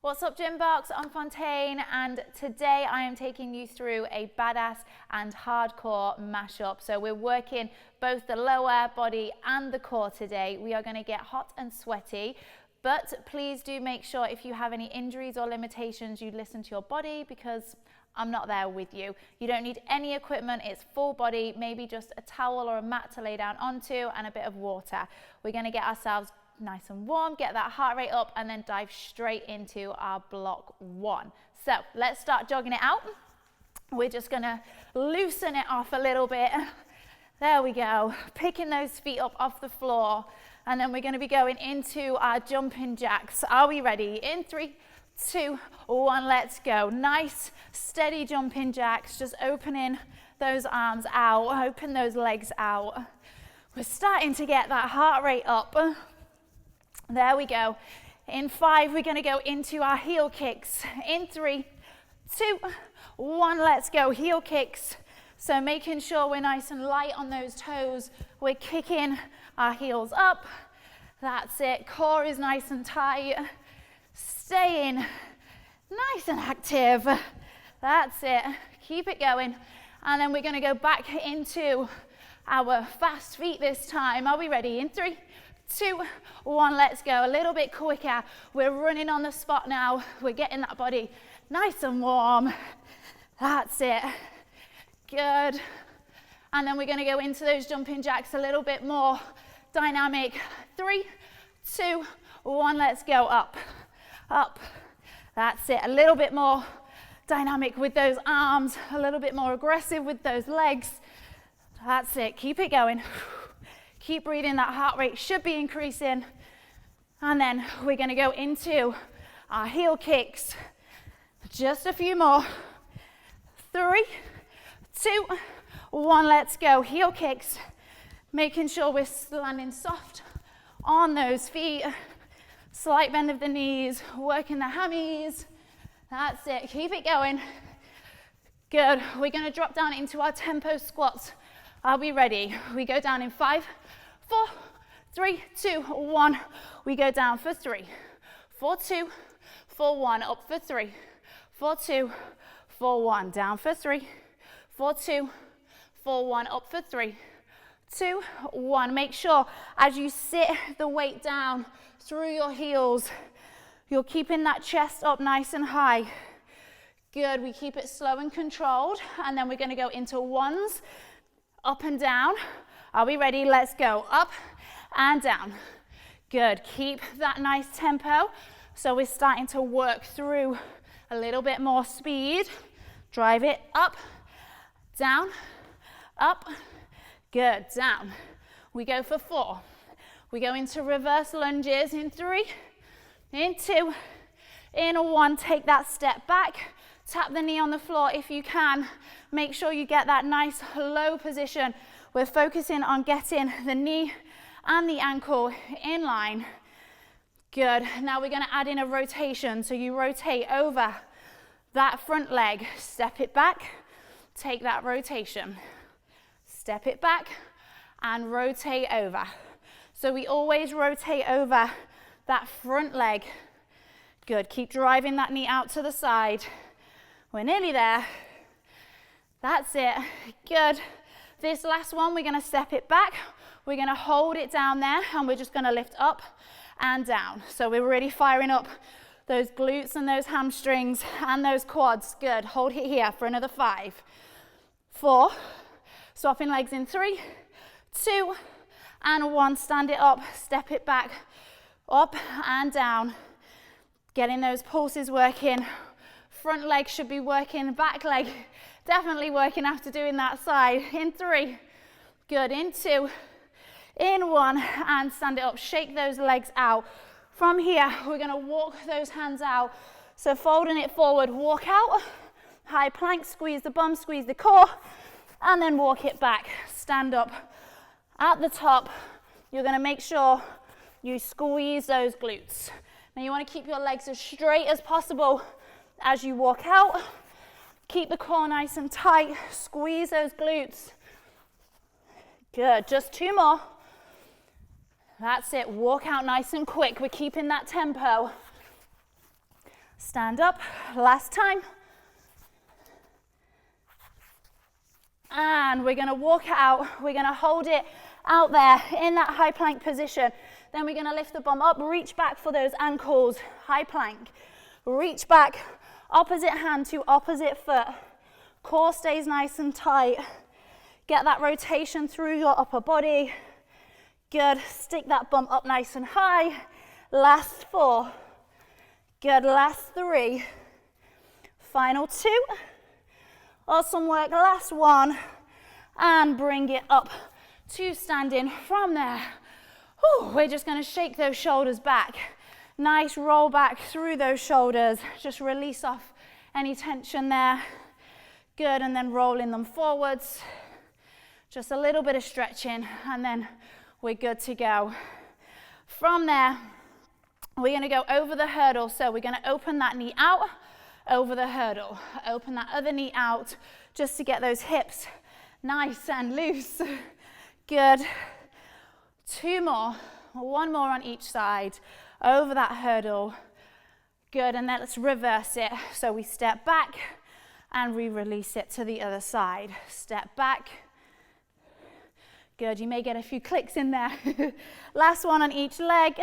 What's up, GymBox? I'm Fontaine, and today I am taking you through a badass and hardcore mashup. So we're working both the lower body and the core today. We are going to get hot and sweaty, but please do make sure if you have any injuries or limitations, you listen to your body, because I'm not there with you. You don't need any equipment, it's full body, maybe just a towel or a mat to lay down onto and a bit of water. We're going to get ourselves nice and warm, get that heart rate up, and then dive straight into our block one. So let's start jogging it out. We're just gonna loosen it off a little bit. There we go, picking those feet up off the floor, and then we're gonna be going into our jumping jacks. Are we ready? In 3, 2, 1, let's go. Nice, steady jumping jacks, just opening those arms out, open those legs out. We're starting to get that heart rate up. There we go. In 5, we're going to go into our heel kicks. In 3, 2, 1, let's go. Heel kicks. So making sure we're nice and light on those toes. We're kicking our heels up. That's it. Core is nice and tight. Staying nice and active. That's it. Keep it going. And then we're going to go back into our fast feet this time. Are we ready? In 3, 2, 1, let's go. A little bit quicker. We're running on the spot now. We're getting that body nice and warm. That's it. Good. And then we're going to go into those jumping jacks a little bit more dynamic. 3, 2, 1, let's go. Up, up. That's it. A little bit more dynamic with those arms, a little bit more aggressive with those legs. That's it. Keep it going. Keep breathing, that heart rate should be increasing. And then we're gonna go into our heel kicks. Just a few more. 3, 2, 1, let's go. Heel kicks. Making sure we're landing soft on those feet. Slight bend of the knees, working the hammies. That's it, keep it going. Good, we're gonna drop down into our tempo squats. Are we ready? We go down in 5, 4, 3, 2, 1. We go down for 3, 4, 2, 4, 1. Up for 3, 4, 2, 4, 1. Down for 3, 4, 2, 4, 1. Up for 3, 2, 1. Make sure as you sit the weight down through your heels, you're keeping that chest up nice and high. Good, we keep it slow and controlled. And then we're gonna go into ones, up and down. Are we ready? Let's go. Up and down. Good. Keep that nice tempo. So we're starting to work through a little bit more speed. Drive it up, down, up. Good. Down. We go for 4. We go into reverse lunges in 3, in 2, in 1. Take that step back. Tap the knee on the floor if you can. Make sure you get that nice low position. We're focusing on getting the knee and the ankle in line. Good. Now we're going to add in a rotation. So you rotate over that front leg. Step it back. Take that rotation. Step it back and rotate over. So we always rotate over that front leg. Good. Keep driving that knee out to the side. We're nearly there. That's it. Good. This last one, we're going to step it back. We're going to hold it down there, and we're just going to lift up and down. So we're really firing up those glutes and those hamstrings and those quads. Good. Hold it here for another 5, 4. Swapping legs in 3, 2, and 1. Stand it up. Step it back. Up and down. Getting those pulses working. Front leg should be working. Back leg definitely working after doing that side. In 3, good. In 2, in 1, and stand it up. Shake those legs out. From here, we're going to walk those hands out. So folding it forward, walk out. High plank, squeeze the bum, squeeze the core, and then walk it back. Stand up. At the top, you're going to make sure you squeeze those glutes. Now you want to keep your legs as straight as possible as you walk out. Keep the core nice and tight. Squeeze those glutes. Good. Just 2 more. That's it. Walk out nice and quick. We're keeping that tempo. stand up, last time. And we're gonna walk it out. We're gonna hold it out there in that high plank position. Then we're gonna lift the bum up, reach back for those ankles, high plank. Reach back, opposite hand to opposite foot. Core stays nice and tight. Get that rotation through your upper body. Good, stick that bum up nice and high. Last 4. Good, last 3. Final 2. Awesome work, last 1. And bring it up to standing from there. Whew, we're just gonna shake those shoulders back. Nice roll back through those shoulders. Just release off any tension there. Good, and then rolling them forwards. Just a little bit of stretching, and then we're good to go. From there, we're gonna go over the hurdle. So we're gonna open that knee out, over the hurdle. Open that other knee out, just to get those hips nice and loose. Good. 2 more, 1 more on each side. Over that hurdle. Good, and then let's reverse it. So we step back and we release it to the other side. Step back. Good, you may get a few clicks in there. Last one on each leg.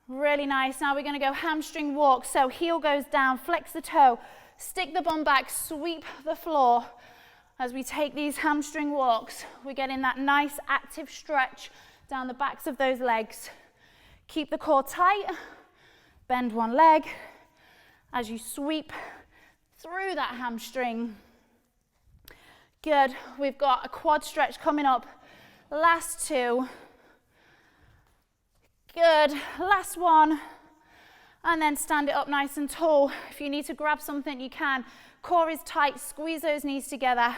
Really nice. Now we're gonna go hamstring walk. So heel goes down, flex the toe, stick the bum back, sweep the floor. As we take these hamstring walks, we're getting that nice active stretch down the backs of those legs. Keep the core tight, bend one leg as you sweep through that hamstring. Good, we've got a quad stretch coming up. Last 2. Good, last 1. And then stand it up nice and tall. If you need to grab something, you can. Core is tight, squeeze those knees together.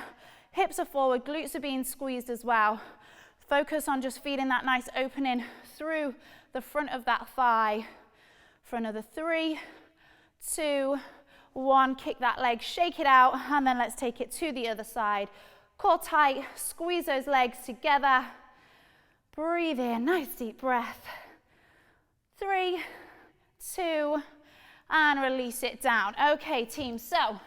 Hips are forward, glutes are being squeezed as well. Focus on just feeling that nice opening through the front of that thigh. For another 3, 2, 1. Kick that leg, shake it out, and then let's take it to the other side. Core tight, squeeze those legs together. Breathe in, nice deep breath. 3, 2, and release it down. Okay, team, so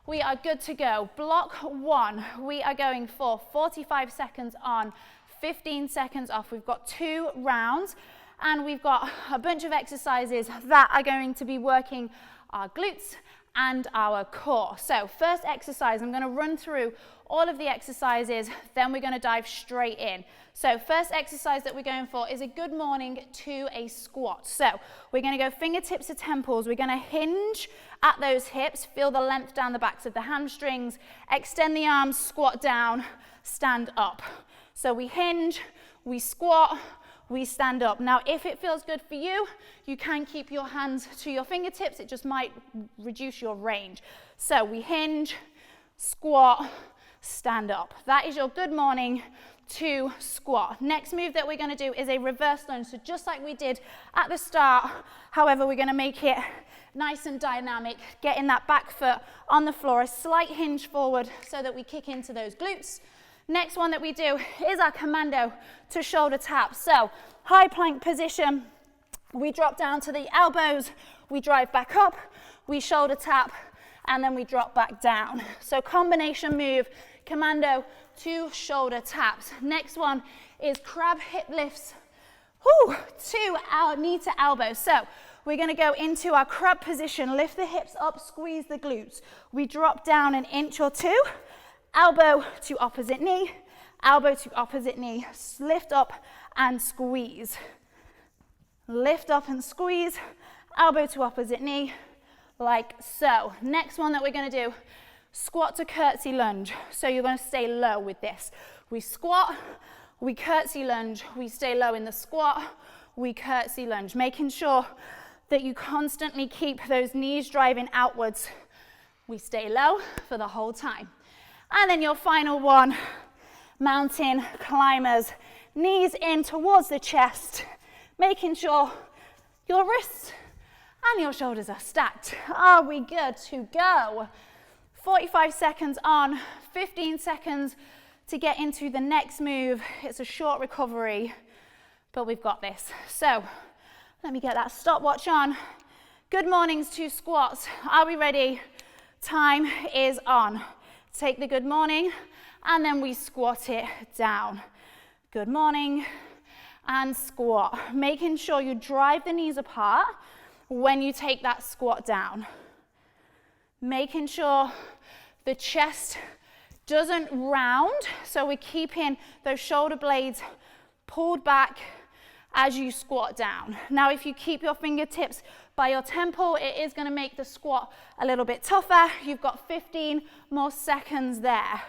we are good to go. Block 1, we are going for 45 seconds on, 15 seconds off. We've got 2 rounds, and we've got a bunch of exercises that are going to be working our glutes and our core. So first exercise, I'm going to run through all of the exercises, then we're going to dive straight in. So first exercise that we're going for is a good morning to a squat. So we're going to go fingertips to temples. We're going to hinge at those hips, feel the length down the backs of the hamstrings, extend the arms, squat down, stand up. So we hinge, we squat, we stand up. Now, if it feels good for you, you can keep your hands to your fingertips. It just might reduce your range. So we hinge, squat, stand up. That is your good morning to squat. Next move that we're going to do is a reverse lunge. So just like we did at the start, however, we're going to make it nice and dynamic, getting that back foot on the floor, a slight hinge forward so that we kick into those glutes. Next one that we do is our commando to shoulder tap. So high plank position, we drop down to the elbows, we drive back up, we shoulder tap, and then we drop back down. So combination move, commando to shoulder taps. Next one is crab hip lifts, to our knee to elbow. So we're going to go into our crab position, lift the hips up, squeeze the glutes. We drop down an inch or 2. Elbow to opposite knee, elbow to opposite knee, lift up and squeeze. Lift up and squeeze, elbow to opposite knee, like so. Next one that we're going to do, squat to curtsy lunge. So you're going to stay low with this. We squat, we curtsy lunge, we stay low in the squat, we curtsy lunge, making sure that you constantly keep those knees driving outwards. We stay low for the whole time. And then your final one, mountain climbers, knees in towards the chest, making sure your wrists and your shoulders are stacked. Are we good to go? 45 seconds on, 15 seconds to get into the next move. It's a short recovery, but we've got this. So let me get that stopwatch on. Good mornings to squats. Are we ready? Time is on. Take the good morning and then we squat it down. Good morning and squat. Making sure you drive the knees apart when you take that squat down. Making sure the chest doesn't round, so we're keeping those shoulder blades pulled back as you squat down. Now, if you keep your fingertips by your temple, it is going to make the squat a little bit tougher. You've got 15 more seconds there.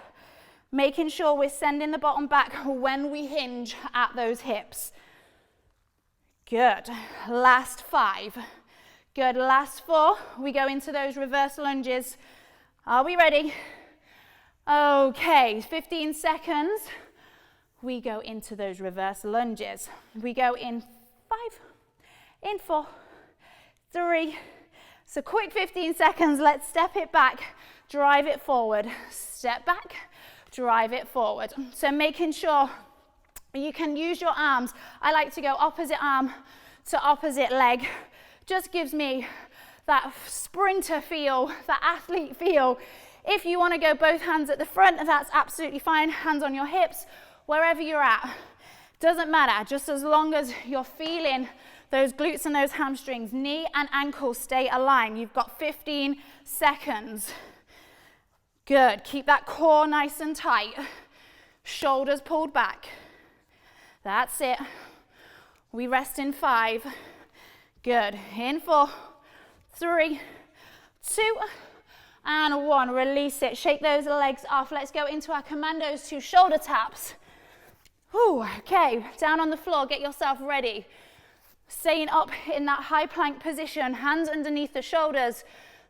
Making sure we're sending the bottom back when we hinge at those hips. Good. Last 5. Good. Last 4. We go into those reverse lunges. Are we ready? Okay, 15 seconds. We go into those reverse lunges. We go in 5, in 4, 3. So quick 15 seconds. Let's step it back, drive it forward. Step back, drive it forward. So making sure you can use your arms. I like to go opposite arm to opposite leg. Just gives me that sprinter feel, that athlete feel. If you want to go both hands at the front, that's absolutely fine. Hands on your hips, wherever you're at. Doesn't matter, just as long as you're feeling those glutes and those hamstrings. Knee and ankle stay aligned. You've got 15 seconds. Good. Keep that core nice and tight. Shoulders pulled back. That's it. We rest in 5. Good. In 4, 3, 2, and 1. Release it. Shake those legs off. Let's go into our commandos to shoulder taps. Ooh, okay. Down on the floor. Get yourself ready. Staying up in that high plank position. Hands underneath the shoulders.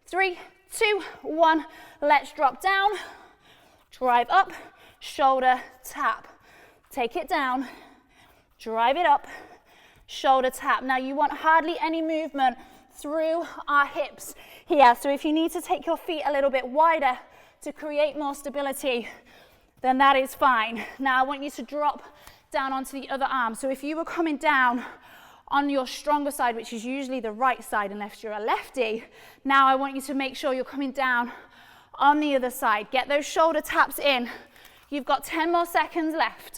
3, 2, 1. Let's drop down. Drive up. Shoulder tap. Take it down. Drive it up. Shoulder tap. Now you want hardly any movement through our hips here. So if you need to take your feet a little bit wider to create more stability, then that is fine. Now I want you to drop down onto the other arm. So if you were coming down on your stronger side, which is usually the right side unless you're a lefty, now I want you to make sure you're coming down on the other side. Get those shoulder taps in. You've got 10 more seconds left.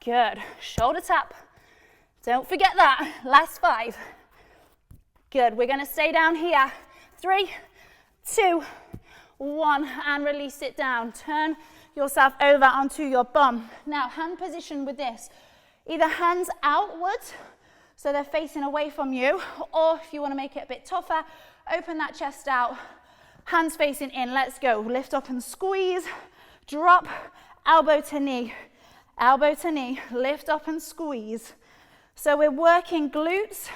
Good. Shoulder tap. Don't forget that. Last 5. Good. We're going to stay down here. 3, 2, 1, and release it down. Turn yourself over onto your bum. Now, hand position with this. Either hands outwards, so they're facing away from you, or if you want to make it a bit tougher, open that chest out, hands facing in. Let's go. Lift up and squeeze. Drop, elbow to knee, lift up and squeeze. So we're working glutes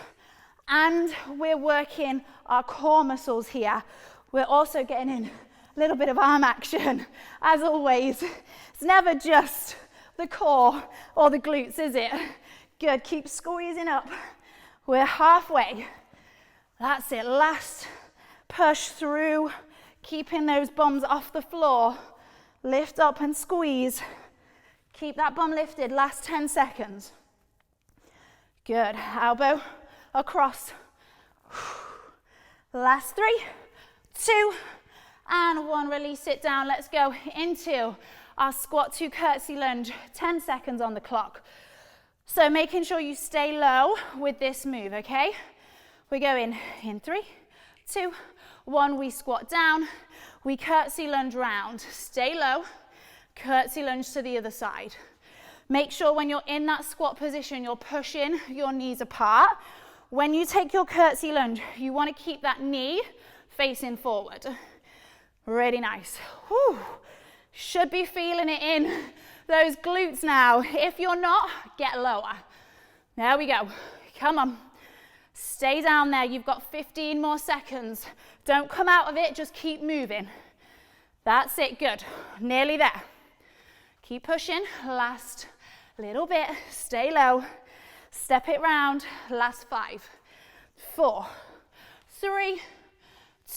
and we're working our core muscles here. We're also getting in a little bit of arm action, as always. It's never just the core or the glutes, is it? Good, keep squeezing up. We're halfway. That's it, last push through, keeping those bums off the floor. Lift up and squeeze. Keep that bum lifted, last 10 seconds. Good, elbow across. Last 3, 2, and 1. Release it down. Let's go into our squat to curtsy lunge. 10 seconds on the clock. So making sure you stay low with this move, okay? We go in 3, 2, 1. We squat down. We curtsy lunge round. Stay low. Curtsy lunge to the other side. Make sure when you're in that squat position, you're pushing your knees apart. When you take your curtsy lunge, you want to keep that knee facing forward. Really nice. Whew. Should be feeling it in those glutes now. If you're not, get lower. There we go. Come on. Stay down there. You've got 15 more seconds. Don't come out of it. Just keep moving. That's it. Good. Nearly there. Keep pushing. Last little bit. Stay low. Step it round. Last 5, 4, 3,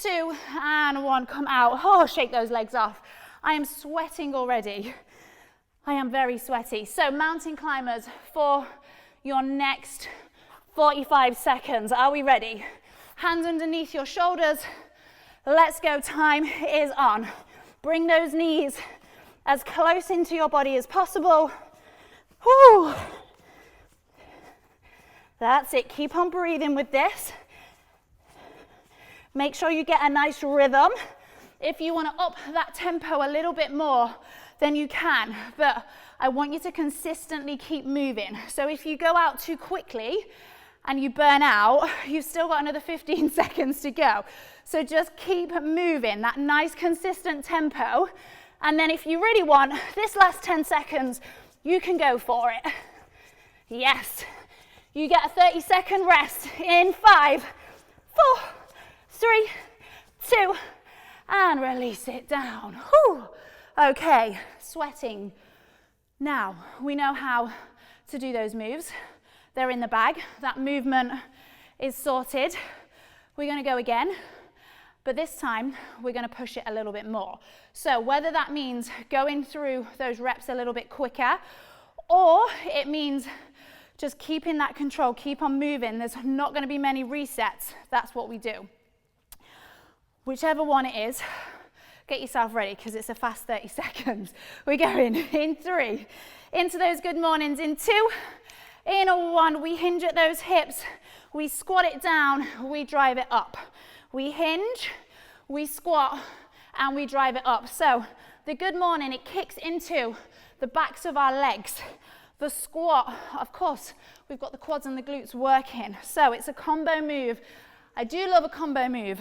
2, and 1. Come out. Oh, shake those legs off. I am sweating already. I am very sweaty. So mountain climbers for your next 45 seconds. Are we ready? Hands underneath your shoulders. Let's go, time is on. Bring those knees as close into your body as possible. Whew. That's it, keep on breathing with this. Make sure you get a nice rhythm. If you want to up that tempo a little bit more, then you can, but I want you to consistently keep moving. So if you go out too quickly and you burn out, you've still got another 15 seconds to go. So just keep moving, that nice consistent tempo. And then if you really want this last 10 seconds, you can go for it. Yes. You get a 30-second rest in 5, 4, 3, 2, and release it down. Whew. Okay, sweating. Now, we know how to do those moves. They're in the bag. That movement is sorted. We're going to go again, but this time we're going to push it a little bit more. So whether that means going through those reps a little bit quicker, or it means just keeping that control, keep on moving. There's not going to be many resets. That's what we do. Whichever one it is, get yourself ready because it's a fast 30 seconds. We're going in 3, into those good mornings, in 2, in a 1. We hinge at those hips, we squat it down, we drive it up. We hinge, we squat, and we drive it up. So the good morning, it kicks into the backs of our legs. The squat, of course, we've got the quads and the glutes working. So it's a combo move. I do love a combo move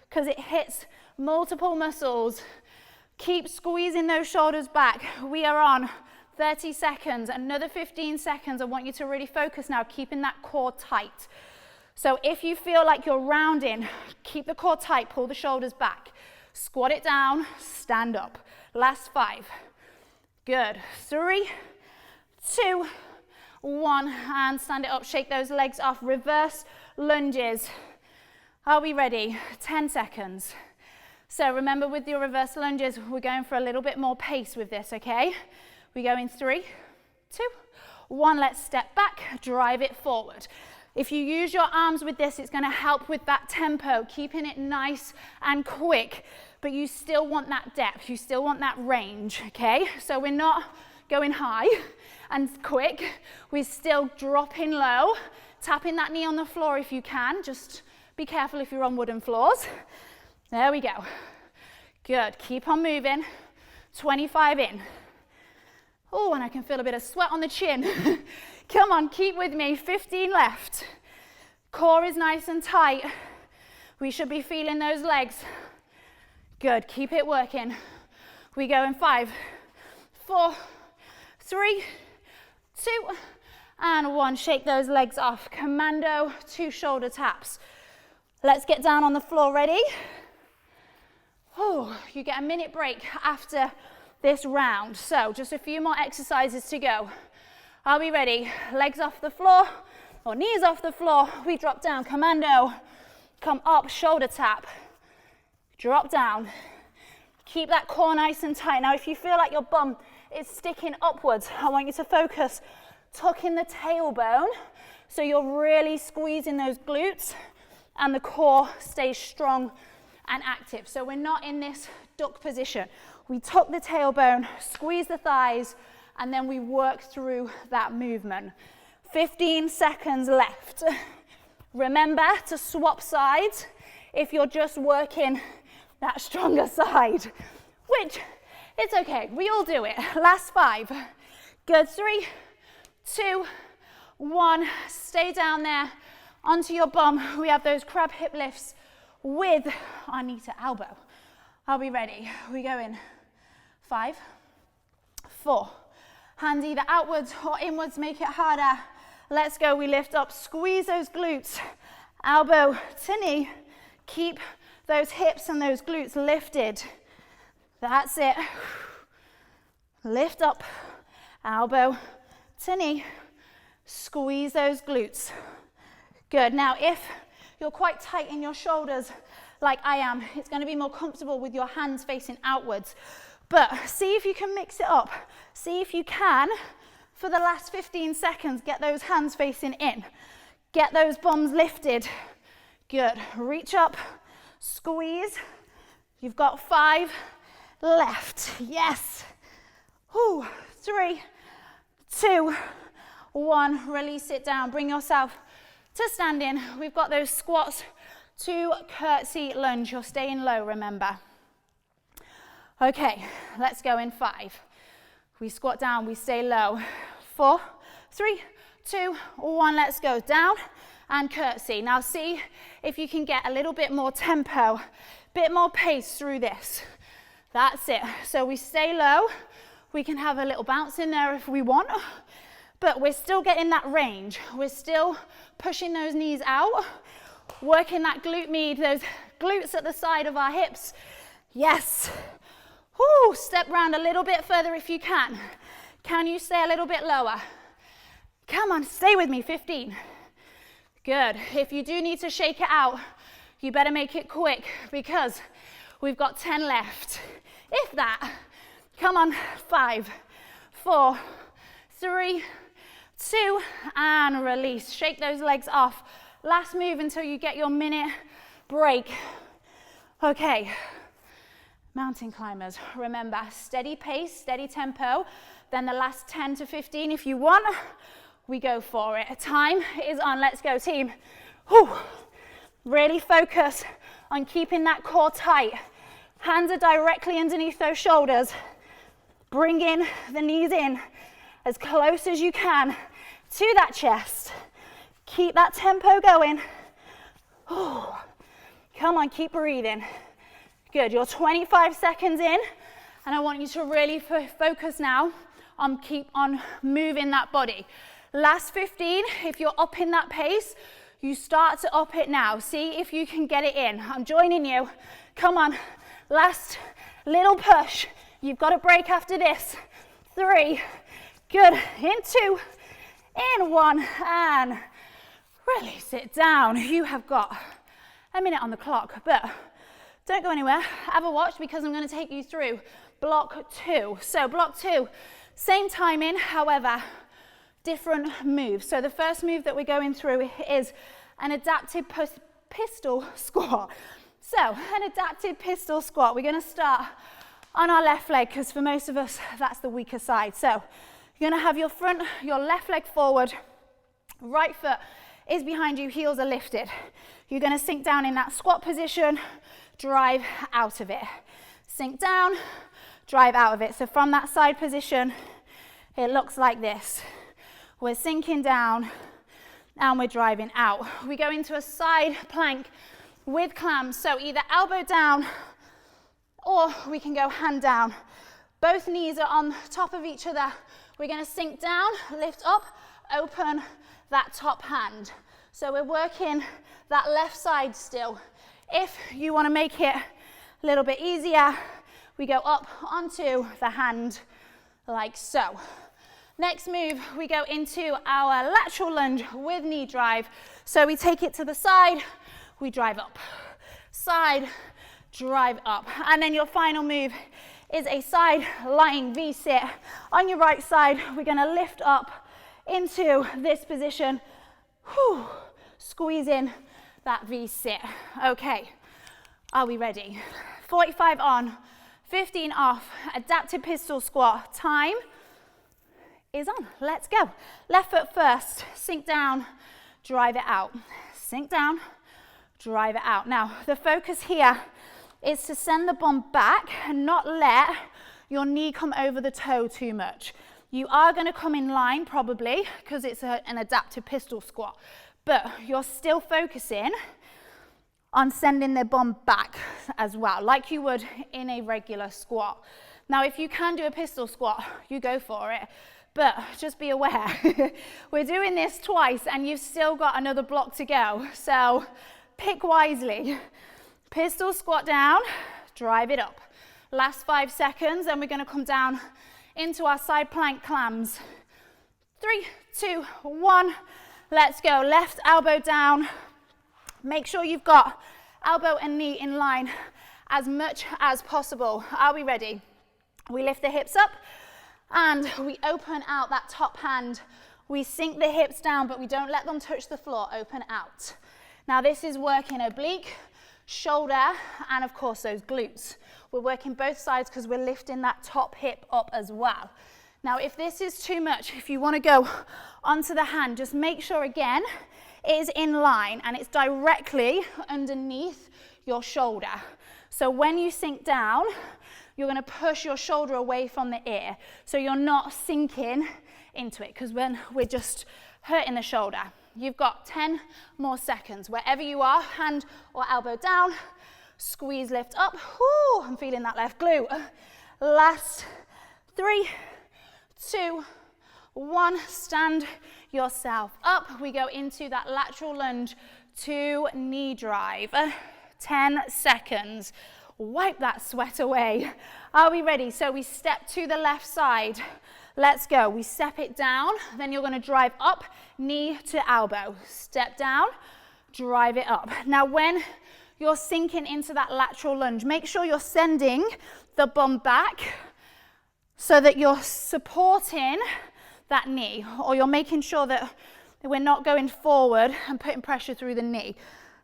because it hits multiple muscles. Keep squeezing those shoulders back. We are on 30 seconds, another 15 seconds. I want you to really focus now, keeping that core tight. So if you feel like you're rounding, keep the core tight, pull the shoulders back. Squat it down, stand up. Last 5. Good. 3, 2, 1, and stand it up. Shake those legs off. Reverse lunges. Are we ready? 10 seconds. So remember, with your reverse lunges, we're going for a little bit more pace with this, okay? We go in 3, 2, 1. Let's step back, drive it forward. If you use your arms with this, it's going to help with that tempo, keeping it nice and quick, but you still want that depth. You still want that range, okay? So we're not going high and quick. We're still dropping low, tapping that knee on the floor if you can. Just be careful if you're on wooden floors. There we go. Good. Keep on moving. 25 in. Oh, and I can feel a bit of sweat on the chin. Come on, keep with me. 15 left. Core is nice and tight. We should be feeling those legs. Good. Keep it working. We go in 5, 4, 3, 2, and 1. Shake those legs off. Commando 2 shoulder taps. Let's get down on the floor. Ready? Oh, you get a minute break after this round. So just a few more exercises to go. Are we ready? Legs off the floor or knees off the floor. We drop down. Commando. Come up, shoulder tap. Drop down. Keep that core nice and tight. Now, if you feel like your bum is sticking upwards, I want you to focus. Tuck in the tailbone so you're really squeezing those glutes and the core stays strong and active. So we're not in this duck position. We tuck the tailbone, squeeze the thighs, and then we work through that movement. 15 seconds left. Remember to swap sides if you're just working that stronger side, which it's okay, we all do it. Last 5. Good. 3, 2, 1. Stay down there onto your bum. We have those crab hip lifts with our knee to elbow. Are we ready? We go in 5, 4. Hands either outwards or inwards, make it harder. Let's go. We lift up, squeeze those glutes, elbow to knee. Keep those hips and those glutes lifted. That's it. Lift up, elbow to knee. Squeeze those glutes. Good. Now, if you're quite tight in your shoulders, like I am, it's going to be more comfortable with your hands facing outwards. But see if you can mix it up. See if you can, for the last 15 seconds, get those hands facing in. Get those bums lifted. Good. Reach up, squeeze. You've got 5 left. Yes. Whew. 3, 2, 1. Release it down. Bring yourself to standing. We've got those squats to curtsy lunge. You're staying low, remember. Okay, let's go in 5. We squat down, we stay low. 4, 3, 2, 1. Let's go down and curtsy. Now see if you can get a little bit more tempo, bit more pace through this. That's it. So we stay low. We can have a little bounce in there if we want, but we're still getting that range. We're still pushing those knees out, working that glute med, those glutes at the side of our hips. Yes. Woo, step round a little bit further if you can. Can you stay a little bit lower? Come on, stay with me, 15. Good. If you do need to shake it out, you better make it quick because we've got 10 left. If that. Come on, 5, 4, 3, 2, and release. Shake those legs off. Last move until you get your minute break. Okay. Mountain climbers, remember, steady pace, steady tempo, then the last 10 to 15 if you want, we go for it. Time is on, let's go team. Whew. Really focus on keeping that core tight. Hands are directly underneath those shoulders. Bring in the knees in as close as you can to that chest. Keep that tempo going. Whew. Come on, keep breathing. Good, you're 25 seconds in, and I want you to really focus now on keep on moving that body. Last 15, if you're up in that pace, you start to up it now. See if you can get it in. I'm joining you. Come on, last little push. You've got a break after this. 3, good, in 2, in 1, and release it down. You have got a minute on the clock, but don't go anywhere, have a watch because I'm going to take you through block 2. So block 2, same timing, however, different moves. So the first move that we're going through is an adapted pistol squat. So an adapted pistol squat, we're going to start on our left leg because for most of us, that's the weaker side. So you're going to have your left leg forward, right foot is behind you, heels are lifted. You're going to sink down in that squat position, drive out of it. Sink down, drive out of it. So from that side position, it looks like this. We're sinking down and we're driving out. We go into a side plank with clams. So either elbow down or we can go hand down. Both knees are on top of each other. We're going to sink down, lift up, open that top hand. So we're working that left side still. If you want to make it a little bit easier, we go up onto the hand like so. Next move, we go into our lateral lunge with knee drive. So we take it to the side, we drive up. Side, drive up. And then your final move is a side lying V-sit. On your right side, we're going to lift up into this position. Whew. Squeeze in that V-sit. Okay, are we ready? 45 on, 15 off, adapted pistol squat. Time is on. Let's go. Left foot first, sink down, drive it out. Sink down, drive it out. Now, the focus here is to send the bum back and not let your knee come over the toe too much. You are going to come in line probably because it's an adapted pistol squat, but you're still focusing on sending the bum back as well, like you would in a regular squat. Now, if you can do a pistol squat, you go for it, but just be aware, we're doing this twice and you've still got another block to go, so pick wisely. Pistol squat down, drive it up. Last 5 seconds, and we're going to come down into our side plank clams. 3, 2, 1, let's go. Left elbow down. Make sure you've got elbow and knee in line as much as possible. Are we ready? We lift the hips up and we open out that top hand We sink the hips down, but we don't let them touch the floor. Open out. Now this is working oblique, shoulder, and of course those glutes. We're working both sides because we're lifting that top hip up as well. Now if this is too much, if you want to go onto the hand, just make sure again it is in line and it's directly underneath your shoulder. So when you sink down, you're going to push your shoulder away from the ear, so you're not sinking into it, because when we're just hurting the shoulder. You've got 10 more seconds. Wherever you are, hand or elbow down, squeeze, lift up. Whoo, I'm feeling that left glute. Last 3, 2, 1. Stand yourself up. We go into that lateral lunge to knee drive. 10 seconds. Wipe that sweat away. Are we ready? So we step to the left side. Let's go. We step it down, then you're going to drive up, knee to elbow. Step down, drive it up. Now when you're sinking into that lateral lunge, make sure you're sending the bum back so that you're supporting that knee, or you're making sure that we're not going forward and putting pressure through the knee.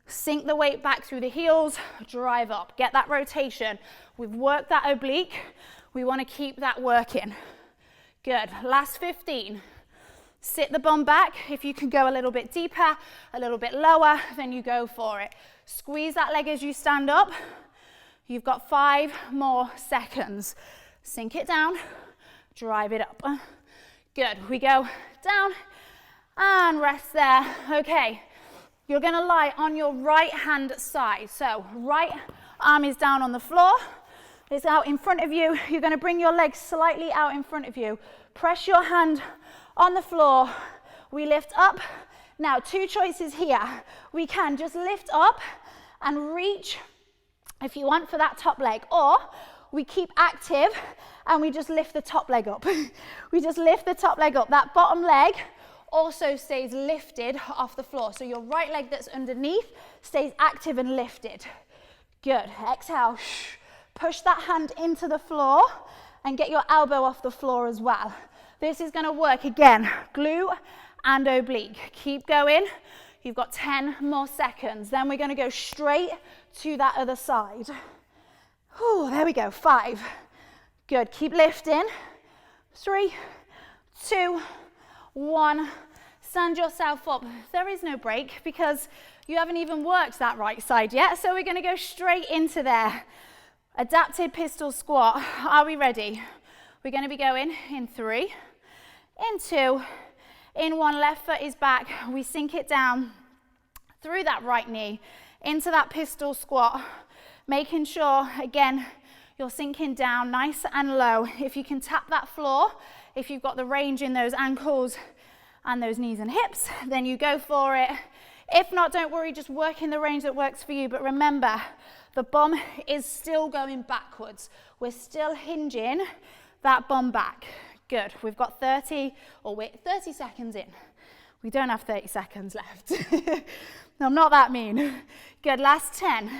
Sink the weight back through the heels, drive up. Get that rotation. We've worked that oblique. We want to keep that working. Good. Last 15. Sit the bum back. If you can go a little bit deeper, a little bit lower, then you go for it. Squeeze that leg as you stand up. You've got 5 more seconds. Sink it down, drive it up. Good. We go down and rest there. Okay. You're going to lie on your right hand side. So right arm is down on the floor. It's out in front of you. You're going to bring your legs slightly out in front of you. Press your hand on the floor. We lift up. Now, 2 choices here. We can just lift up and reach, if you want, for that top leg. Or we keep active and we just lift the top leg up. We just lift the top leg up. That bottom leg also stays lifted off the floor. So your right leg that's underneath stays active and lifted. Good. Exhale. Push that hand into the floor and get your elbow off the floor as well. This is going to work again, glute and oblique. Keep going. You've got 10 more seconds. Then we're going to go straight to that other side. Whew, there we go. 5. Good. Keep lifting. 3, 2, 1. Stand yourself up. There is no break because you haven't even worked that right side yet. So we're going to go straight into there. Adapted pistol squat. Are we ready? We're going to be going in 3, in 2, in 1. Left foot is back. We sink it down through that right knee into that pistol squat. Making sure, again, you're sinking down nice and low. If you can tap that floor, if you've got the range in those ankles and those knees and hips, then you go for it. If not, don't worry, just work in the range that works for you. But remember, the bum is still going backwards. We're still hinging that bum back. Good. We've got 30 seconds in. We don't have 30 seconds left. No, I'm not that mean. Good. Last 10.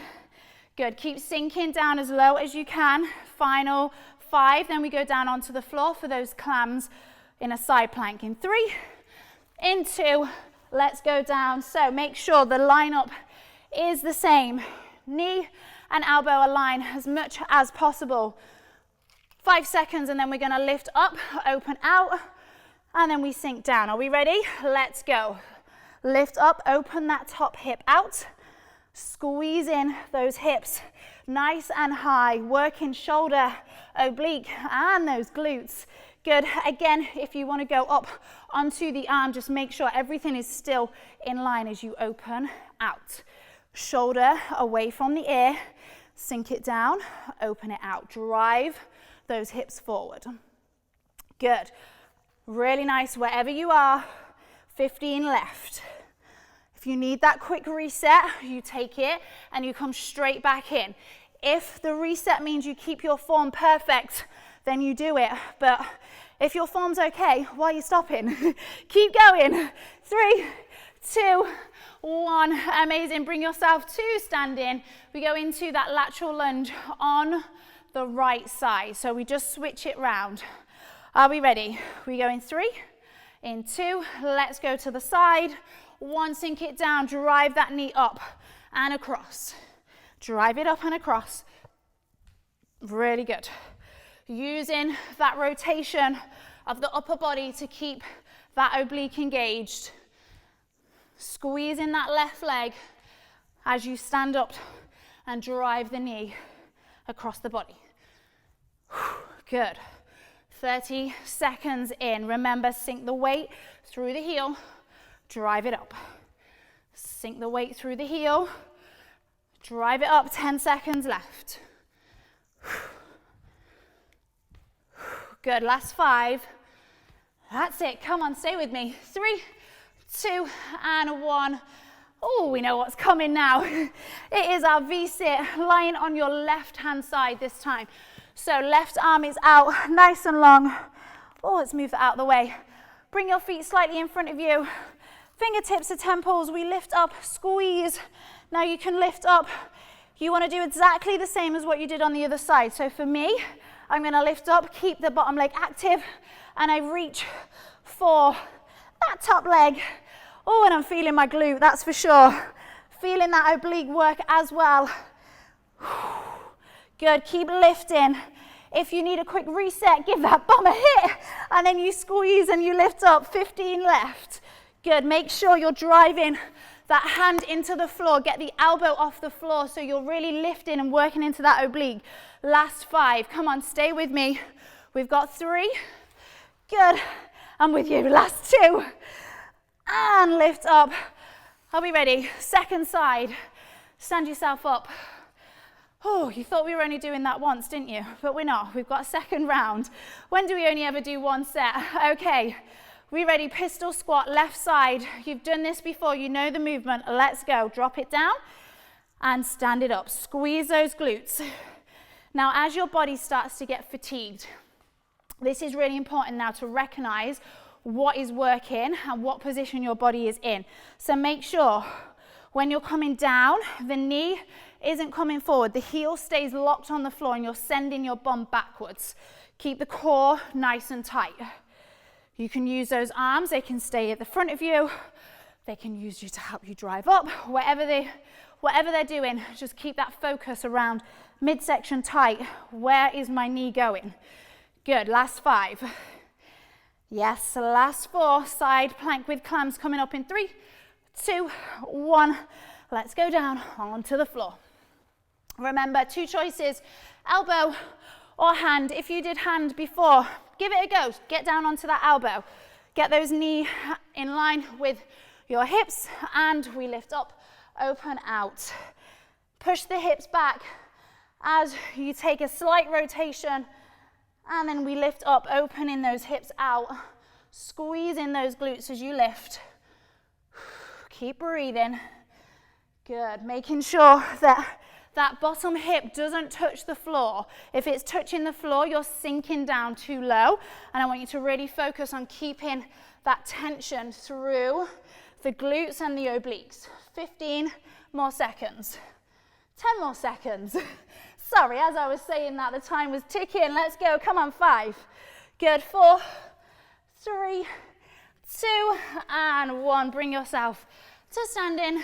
Good. Keep sinking down as low as you can. Final 5. Then we go down onto the floor for those clams in a side plank. In 3, in 2. Let's go down. So make sure the lineup is the same. Knee and elbow align as much as possible. 5 seconds, and then we're going to lift up, open out, and then we sink down. Are we ready? Let's go. Lift up, open that top hip out. Squeeze in those hips nice and high. Working shoulder, oblique, and those glutes. Good. Again, if you want to go up onto the arm, just make sure everything is still in line as you open out. Shoulder away from the ear, sink it down, open it out. Drive those hips forward. Good. Really nice wherever you are. 15 left. If you need that quick reset, you take it and you come straight back in. If the reset means you keep your form perfect, then you do it. But if your form's okay, why are you stopping? Keep going. 3, 2, 1. Amazing. Bring yourself to standing. We go into that lateral lunge on the right side. So we just switch it round. Are we ready? We go in 3, In 2, let's go to the side. 1, sink it down, drive that knee up and across. Drive it up and across. Really good. Using that rotation of the upper body to keep that oblique engaged. Squeezing that left leg as you stand up and drive the knee across the body. Good. 30 seconds in. Remember, sink the weight through the heel, drive it up. Sink the weight through the heel, drive it up. 10 seconds left. Good, last 5. That's it, come on, stay with me. 3, 2, and 1. Oh, we know what's coming now. It is our V-sit, lying on your left-hand side this time. So left arm is out, nice and long. Oh, let's move that out of the way. Bring your feet slightly in front of you. Fingertips to temples, we lift up, squeeze. Now you can lift up. You want to do exactly the same as what you did on the other side. So for me, I'm going to lift up, keep the bottom leg active, and I reach for that top leg. Oh, and I'm feeling my glute, that's for sure. Feeling that oblique work as well. Good, keep lifting. If you need a quick reset, give that bum a hit, and then you squeeze and you lift up. 15 left. Good, make sure you're driving that hand into the floor. Get the elbow off the floor so you're really lifting and working into that oblique. Last 5, come on, stay with me. We've got 3, good, I'm with you. Last 2, and lift up. Are we ready? Second side, stand yourself up. Oh, you thought we were only doing that once, didn't you? But we're not, we've got a second round. When do we only ever do 1 set? Okay, we ready? Pistol squat, left side. You've done this before, you know the movement. Let's go, drop it down and stand it up. Squeeze those glutes. Now, as your body starts to get fatigued, this is really important now to recognize what is working and what position your body is in. So make sure when you're coming down, the knee isn't coming forward. The heel stays locked on the floor and you're sending your bum backwards. Keep the core nice and tight. You can use those arms. They can stay at the front of you. They can use you to help you drive up. Whatever they're doing, just keep that focus around midsection tight. Where is my knee going? Good, last 5. Yes, last 4, side plank with clams coming up in 3, 2, 1. Let's go down onto the floor. Remember, 2 choices, elbow or hand. If you did hand before, give it a go. Get down onto that elbow. Get those knees in line with your hips, and we lift up, open out. Push the hips back as you take a slight rotation, and then we lift up, opening those hips out. Squeeze in those glutes as you lift. Keep breathing. Good, making sure that that bottom hip doesn't touch the floor. If it's touching the floor, you're sinking down too low, and I want you to really focus on keeping that tension through the glutes and the obliques. 15 more seconds. 10 more seconds. Sorry, as I was saying that, the time was ticking. Let's go, come on, 5. Good, 4, 3, 2, and 1. Bring yourself to standing.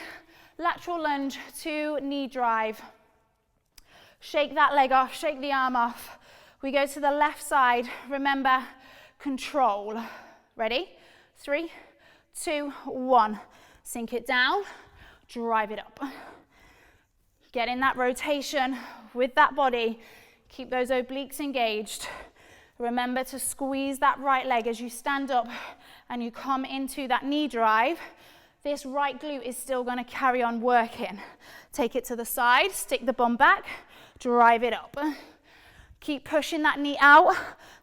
Lateral lunge to knee drive. Shake that leg off, shake the arm off. We go to the left side. Remember, control. Ready? 3, 2, 1. Sink it down, drive it up. Get in that rotation with that body. Keep those obliques engaged. Remember to squeeze that right leg as you stand up and you come into that knee drive. This right glute is still going to carry on working. Take it to the side, stick the bum back, drive it up. Keep pushing that knee out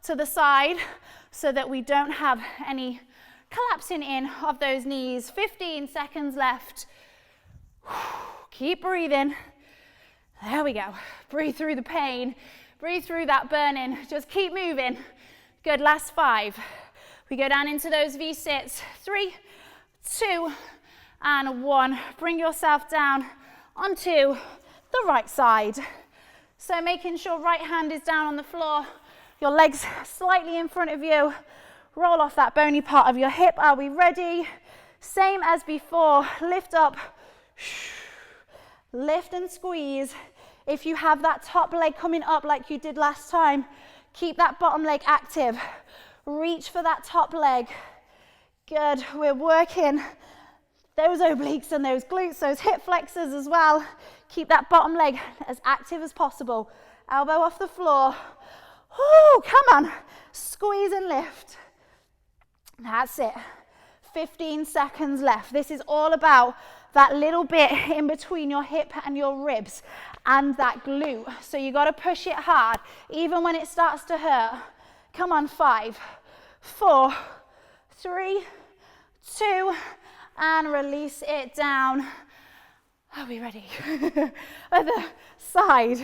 to the side so that we don't have any collapsing in of those knees. 15 seconds left. Keep breathing. There we go. Breathe through the pain. Breathe through that burning. Just keep moving. Good, last 5. We go down into those V-sits. 3, 2, and 1. Bring yourself down onto the right side. So making sure right hand is down on the floor, your legs slightly in front of you. roll off that bony part of your hip. Are we ready? Same as before, lift up, lift and squeeze. If you have that top leg coming up like you did last time, keep that bottom leg active. Reach for that top leg. Good, we're working those obliques and those glutes, those hip flexors as well. Keep that bottom leg as active as possible. Elbow off the floor. Woo, come on, squeeze and lift. That's it. 15 seconds left. This is all about that little bit in between your hip and your ribs and that glute. So you got to push it hard, even when it starts to hurt. Come on, 5, 4, 3, 2, and release it down. Are we ready? Other side.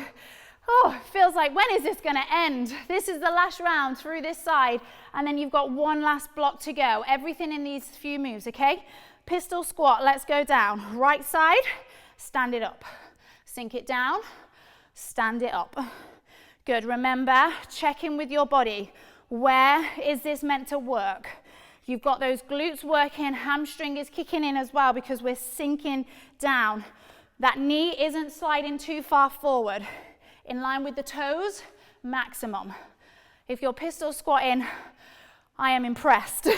Oh, it feels like, when is this going to end? This is the last round through this side, and then you've got one last block to go. Everything in these few moves, okay? Pistol squat, let's go down. Right side, stand it up. Sink it down, stand it up. Good, remember, check in with your body. Where is this meant to work? You've got those glutes working, hamstring is kicking in as well because we're sinking down. That knee isn't sliding too far forward. In line with the toes, maximum. If you're pistol squatting, I am impressed.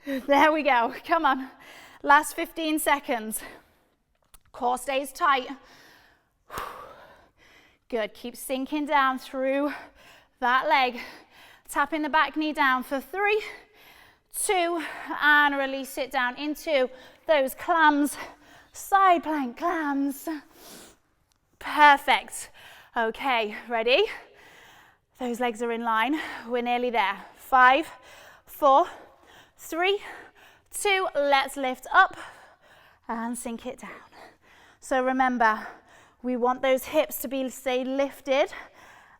There we go, come on. Last 15 seconds. Core stays tight. Good, keep sinking down through that leg. Tapping the back knee down for 3, 2, and release it down into those clams. Side plank clams. Perfect. Okay, ready? Those legs are in line. We're nearly there. 5, 4, 3, 2. Let's lift up and sink it down. So remember, we want those hips to stay lifted,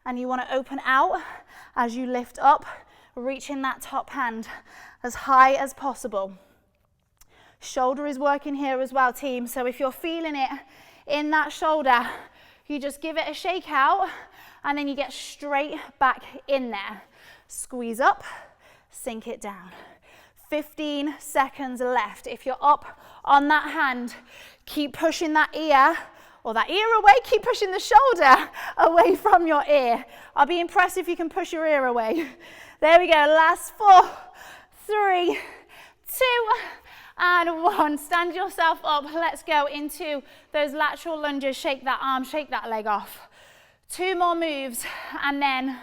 and you want to open out as you lift up, reaching that top hand as high as possible. Shoulder is working here as well, team. So if you're feeling it in that shoulder, you just give it a shake out, and then you get straight back in there. Squeeze up, sink it down. 15 seconds left. If you're up on that hand, keep pushing that ear, or that ear away, keep pushing the shoulder away from your ear. I'll be impressed if you can push your ear away. There we go, last 4, 3, 2, and 1. Stand yourself up. Let's go into those lateral lunges. Shake that arm, shake that leg off. 2 more moves, and then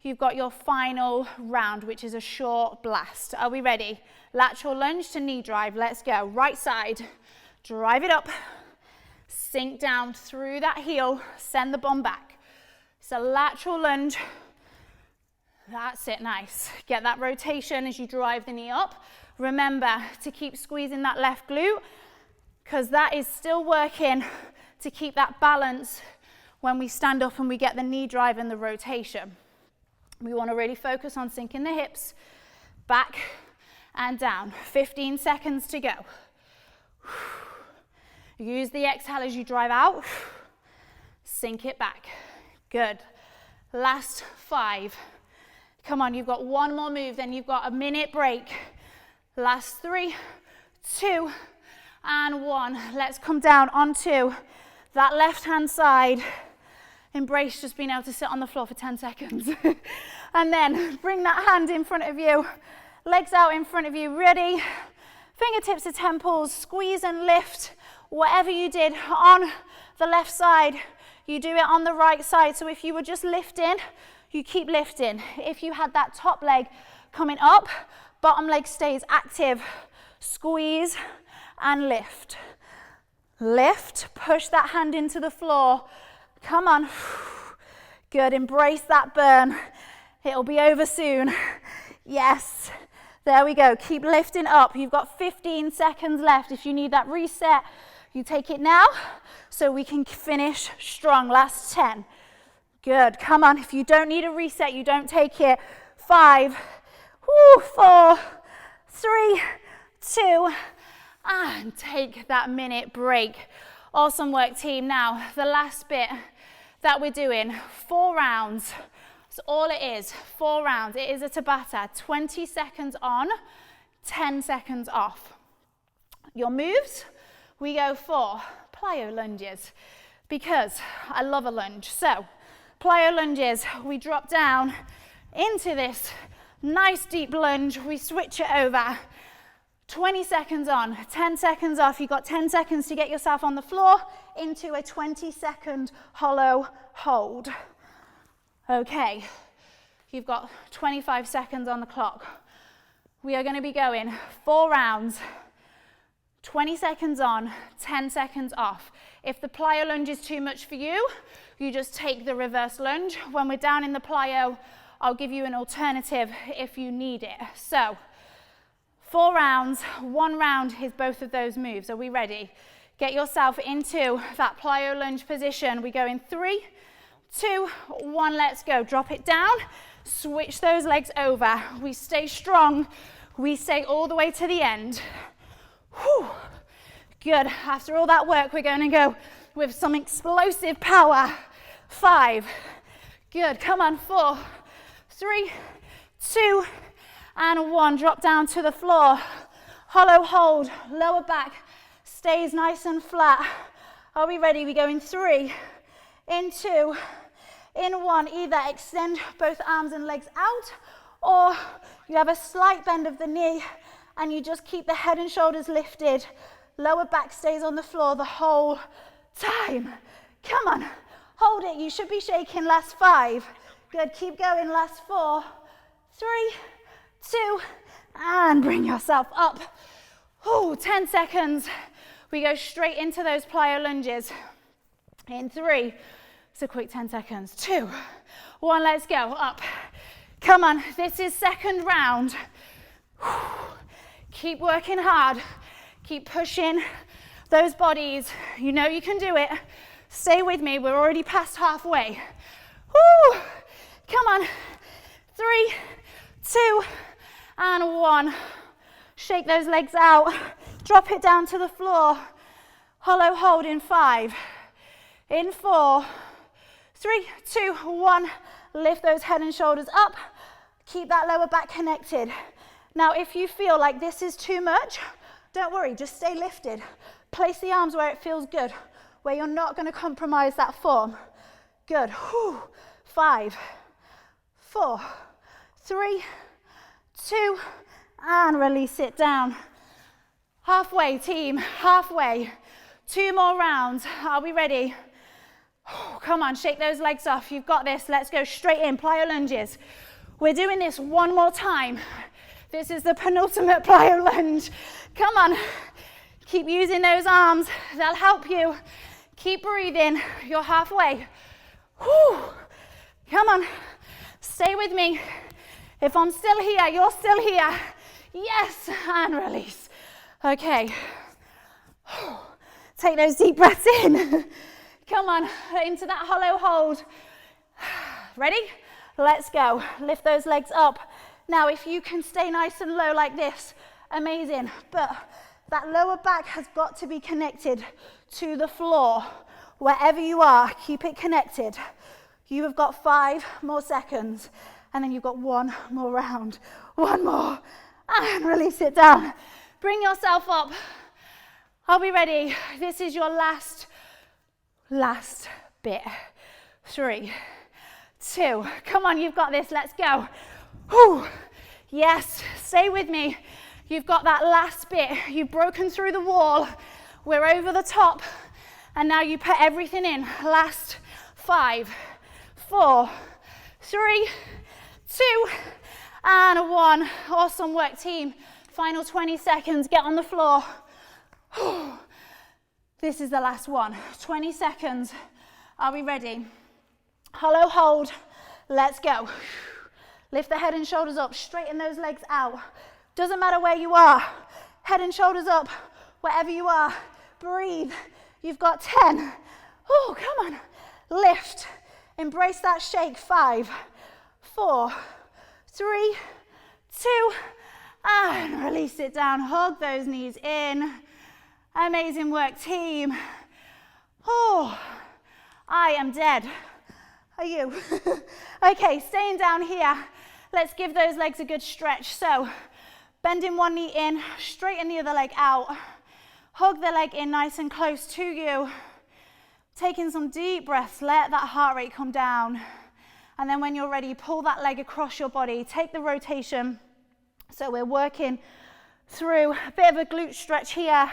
you've got your final round, which is a short blast. Are we ready? Lateral lunge to knee drive. Let's go. Right side. Drive it up. Sink down through that heel. Send the bum back. It's a lateral lunge. That's it. Nice. Get that rotation as you drive the knee up. Remember to keep squeezing that left glute, because that is still working to keep that balance when we stand up and we get the knee drive and the rotation. We want to really focus on sinking the hips back and down. 15 seconds to go. Use the exhale as you drive out. Sink it back. Good. Last 5. Come on, you've got 1 more move, then you've got a minute break. Last 3, 2, and 1. Let's come down onto that left-hand side. Embrace just being able to sit on the floor for 10 seconds. And then bring that hand in front of you, legs out in front of you, ready? Fingertips to temples, squeeze and lift. Whatever you did on the left side, you do it on the right side. So if you were just lifting, you keep lifting. If you had that top leg coming up, bottom leg stays active. Squeeze and lift. Lift, push that hand into the floor. Come on. Good, embrace that burn. It'll be over soon. Yes, there we go. Keep lifting up. You've got 15 seconds left. If you need that reset, you take it now so we can finish strong. Last 10. Good, come on. If you don't need a reset, you don't take it. 5, 4, 3, 2, and take that minute break. Awesome work, team. Now, the last bit that we're doing, 4 rounds. It's all it is, 4 rounds. It is a Tabata, 20 seconds on, 10 seconds off. Your moves, we go for plyo lunges because I love a lunge. So plyo lunges, we drop down into this nice deep lunge, we switch it over, 20 seconds on, 10 seconds off. You've got 10 seconds to get yourself on the floor into a 20-second hollow hold. Okay, you've got 25 seconds on the clock. We are going to be going 4 rounds, 20 seconds on, 10 seconds off. If the plyo lunge is too much for you, you just take the reverse lunge. When we're down in the plyo, I'll give you an alternative if you need it. So 4 rounds, 1 round is both of those moves. Are we ready? Get yourself into that plyo lunge position. We go in 3, 2, 1, let's go. Drop it down, switch those legs over. We stay strong, we stay all the way to the end. Whew. Good, after all that work, we're going to go with some explosive power. 5, good, come on, 4, 3, 2, and 1. Drop down to the floor, hollow hold, lower back stays nice and flat. Are we ready? We go in 3, in 2, in 1. Either extend both arms and legs out, or you have a slight bend of the knee and you just keep the head and shoulders lifted. Lower back stays on the floor the whole time. Come on, hold it. You should be shaking. Last 5. Good, keep going. Last 4, 3, 2, and bring yourself up. Ooh, 10 seconds. We go straight into those plyo lunges. In 3, it's a quick 10 seconds. 2, 1, let's go, up. Come on, this is second round. Keep working hard. Keep pushing those bodies. You know you can do it. Stay with me, we're already past halfway. Woo! Come on, 3, 2, and 1. Shake those legs out. Drop it down to the floor. Hollow hold in 5, in 4, 3, 2, 1. Lift those head and shoulders up. Keep that lower back connected. Now, if you feel like this is too much, don't worry, just stay lifted. Place the arms where it feels good, where you're not going to compromise that form. Good. Whew. 5, 4, 3, 2, and release it down. Halfway, team, halfway. 2 more rounds. Are we ready? Come on, shake those legs off. You've got this. Let's go straight in. Plyo lunges. We're doing this one more time. This is the penultimate plyo lunge. Come on. Keep using those arms. They'll help you. Keep breathing. You're halfway. Whew. Come on. Stay with me. If I'm still here, you're still here. Yes, and release. Okay. Take those deep breaths in. Come on, into that hollow hold. Ready? Let's go. Lift those legs up. Now, if you can stay nice and low like this, amazing. But that lower back has got to be connected to the floor. Wherever you are, keep it connected. You have got 5 more seconds, and then you've got 1 more round. 1 more, and release it down. Bring yourself up. Are we ready? This is your last bit. 3, 2, come on, you've got this, let's go. Whew. Yes, stay with me. You've got that last bit. You've broken through the wall. We're over the top, and now you put everything in. Last 5, 4, 3, 2, and 1. Awesome work, team. Final 20 seconds, get on the floor. This is the last one. 20 seconds. Are we ready? Hollow hold. Let's go. Lift the head and shoulders up. Straighten those legs out. Doesn't matter where you are. Head and shoulders up. Wherever you are. Breathe. You've got 10. Oh, come on. Lift. Embrace that shake. 5, 4, 3, 2, and release it down. Hug those knees in. Amazing work, team. Oh, I am dead. Are you? Okay, staying down here. Let's give those legs a good stretch. So, bending one knee in, straighten the other leg out. Hug the leg in nice and close to you. Taking some deep breaths, let that heart rate come down. And then when you're ready, pull that leg across your body. Take the rotation. So we're working through a bit of a glute stretch here,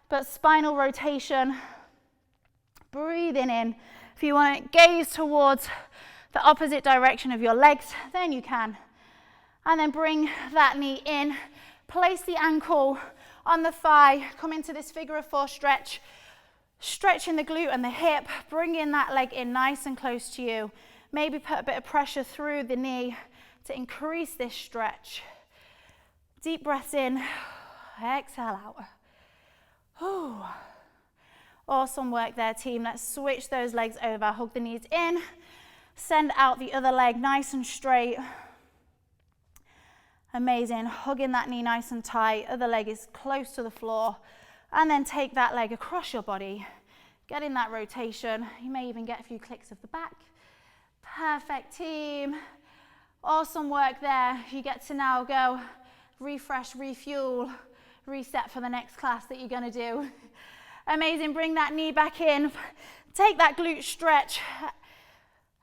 but spinal rotation. Breathing in. If you want to gaze towards the opposite direction of your legs, then you can. And then bring that knee in. Place the ankle on the thigh. Come into this figure of four stretch. Stretching the glute and the hip. Bringing that leg in nice and close to you. Maybe put a bit of pressure through the knee to increase this stretch. Deep breaths in. Exhale out. Ooh. Awesome work there, team. Let's switch those legs over. Hug the knees in. Send out the other leg nice and straight. Amazing. Hugging that knee nice and tight. Other leg is close to the floor. And then take that leg across your body. Get in that rotation. You may even get a few clicks of the back. Perfect, team. Awesome work there. You get to now go refresh, refuel, reset for the next class that you're going to do. Amazing. Bring that knee back in. Take that glute stretch.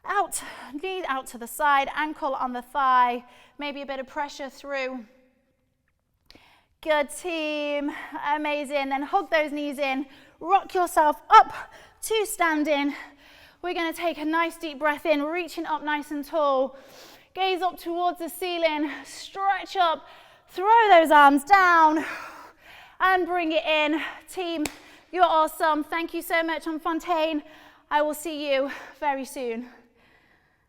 Out, knee out to the side, ankle on the thigh. Maybe a bit of pressure through. Good, team. Amazing. Then hug those knees in. Rock yourself up to standing. We're going to take a nice deep breath in, reaching up nice and tall. Gaze up towards the ceiling. Stretch up. Throw those arms down. And bring it in. Team, you're awesome. Thank you so much, Fontaine. I will see you very soon.